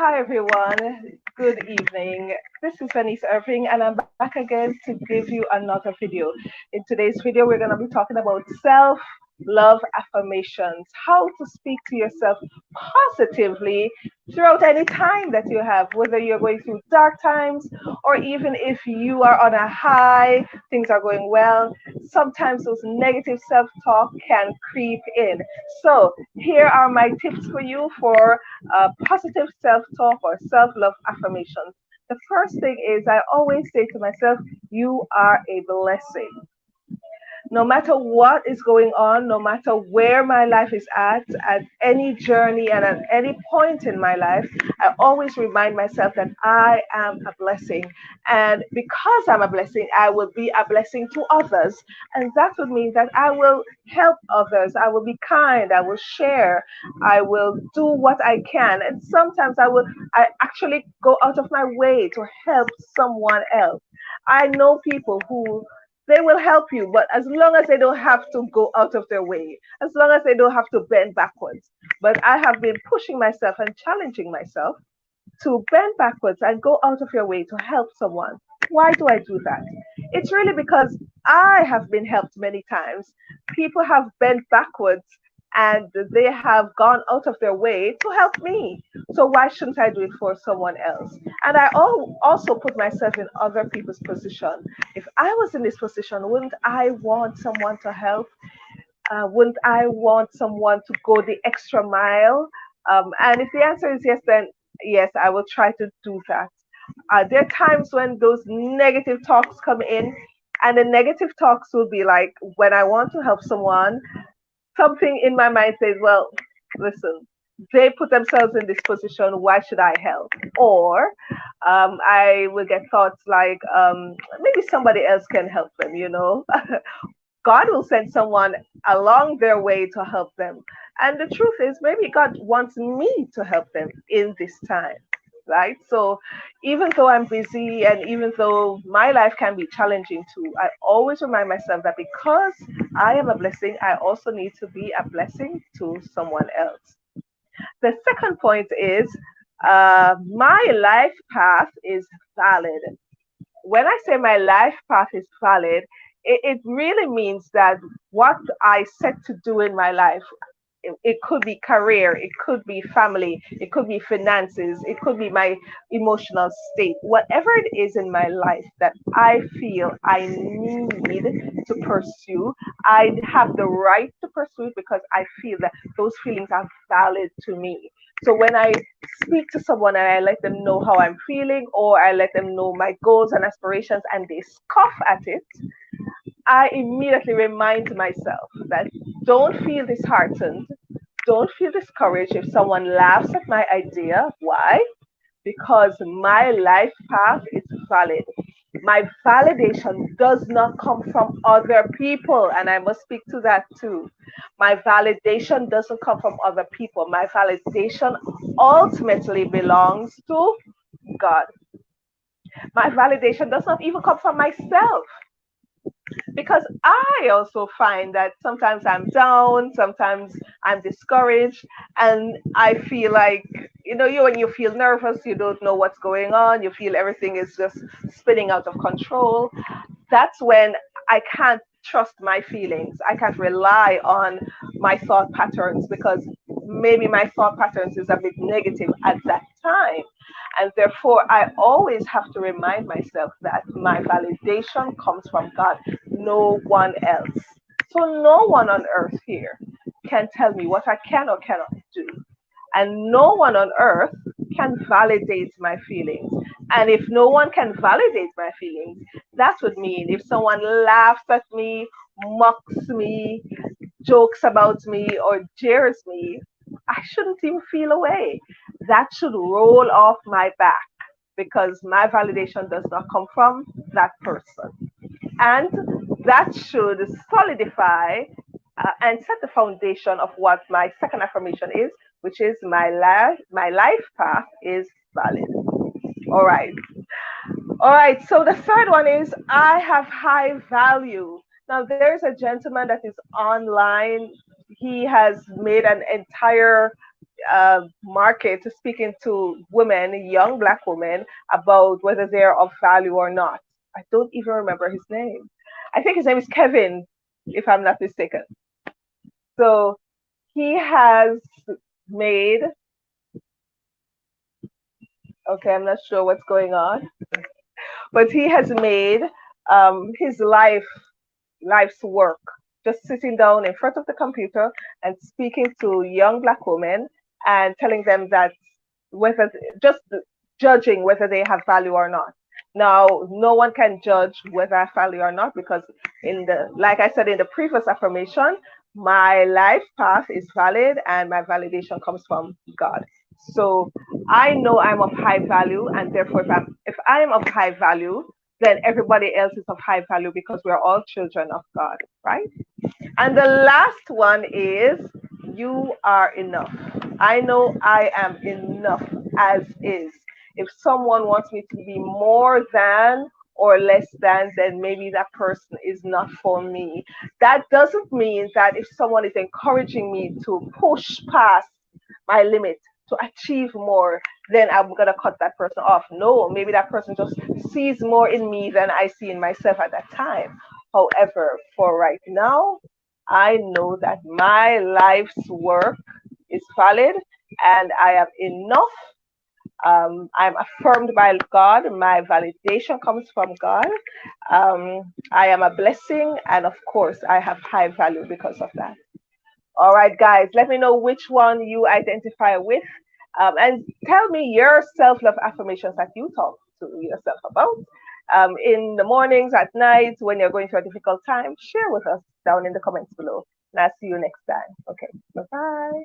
Hi everyone, good evening. This is Venice Irving and I'm back again to give you another video. In today's video, we're going to be talking about self love affirmations, how to speak to yourself positively throughout any time that you have, whether you're going through dark times or even if you are on a high, things are going well. Sometimes those negative self talk can creep in. So, here are my tips for you for positive self talk or self love affirmations. The first thing is I always say to myself, you are a blessing. No matter what is going on, no matter where my life is at any journey and at any point in my life, I always remind myself that I am a blessing. And because I'm a blessing, I will be a blessing to others. And that would mean that I will help others. I will be kind. I will share. I will do what I can. And sometimes I actually go out of my way to help someone else. I know people who they will help you, but as long as they don't have to go out of their way, as long as they don't have to bend backwards. But I have been pushing myself and challenging myself to bend backwards and go out of your way to help someone. Why do I do that? It's really because I have been helped many times. People have bent backwards and they have gone out of their way to help me. So why shouldn't I do it for someone else? And also put myself in other people's position. If I was in this position, wouldn't I want someone to help? Wouldn't I want someone to go the extra mile? And if the answer is yes, then yes, I will try to do that. There are times when those negative talks come in, and the negative talks will be like when I want to help someone, something in my mind says, well, listen, they put themselves in this position, why should I help? Or I will get thoughts like, maybe somebody else can help them. God will send someone along their way to help them. And the truth is, maybe God wants me to help them in this time, right? So even though I'm busy and even though my life can be challenging too, I always remind myself that because I am a blessing, I also need to be a blessing to someone else. The second point is my life path is valid. When I say my life path is valid, it really means that what I set to do in my life, it could be career, it could be family, it could be finances, it could be my emotional state, whatever it is in my life that I feel I need to pursue, I have the right to pursue it because I feel that those feelings are valid to me. So when I speak to someone and I let them know how I'm feeling, or I let them know my goals and aspirations, and they scoff at it, I immediately remind myself that don't feel disheartened, don't feel discouraged if someone laughs at my idea. Why? Because my life path is valid. My validation does not come from other people, and I must speak to that too. My validation doesn't come from other people. My validation ultimately belongs to God. My validation does not even come from myself because I also find that sometimes I'm down, sometimes I'm discouraged, and I feel like, when you feel nervous, you don't know what's going on, you feel everything is just spinning out of control. That's when I can't trust my feelings. I can't rely on my thought patterns because maybe my thought patterns is a bit negative at that time. And therefore, I always have to remind myself that my validation comes from God, no one else. So, no one on earth here can tell me what I can or cannot do. And no one on earth can validate my feelings. And if no one can validate my feelings, that would mean if someone laughs at me, mocks me, jokes about me, or jeers me, I shouldn't even feel away. That should roll off my back because my validation does not come from that person. And that should solidify and set the foundation of what my second affirmation is, which is my life path is valid. All right. All right, so the third one is I have high value. Now, there's a gentleman that is online. He has made an entire market speaking to women, young black women, about whether they're of value or not. I don't even remember his name. I think his name is Kevin, if I'm not mistaken. So he has made, okay, I'm not sure what's going on, but he has made his life's work just sitting down in front of the computer and speaking to young black women and telling them that whether just judging whether they have value or not. Now, no one can judge whether I have value or not because in the like I said in the previous affirmation, my life path is valid and my validation comes from God. So I know I'm of high value, and therefore if I'm of high value, then everybody else is of high value because we're all children of God, right? And the last one is you are enough. I know I am enough as is. If someone wants me to be more than or less than, then maybe that person is not for me. That doesn't mean that if someone is encouraging me to push past my limit, to achieve more, then I'm going to cut that person off. No, maybe that person just sees more in me than I see in myself at that time. However, for right now, I know that my life's work is valid and I am enough. I'm affirmed by God. My validation comes from God. I am a blessing. And of course, I have high value because of that. All right, guys, let me know which one you identify with. And tell me your self love affirmations that you talk to yourself about. In the mornings, at night, when you're going through a difficult time, share with us down in the comments below. And I'll see you next time. Okay, bye bye.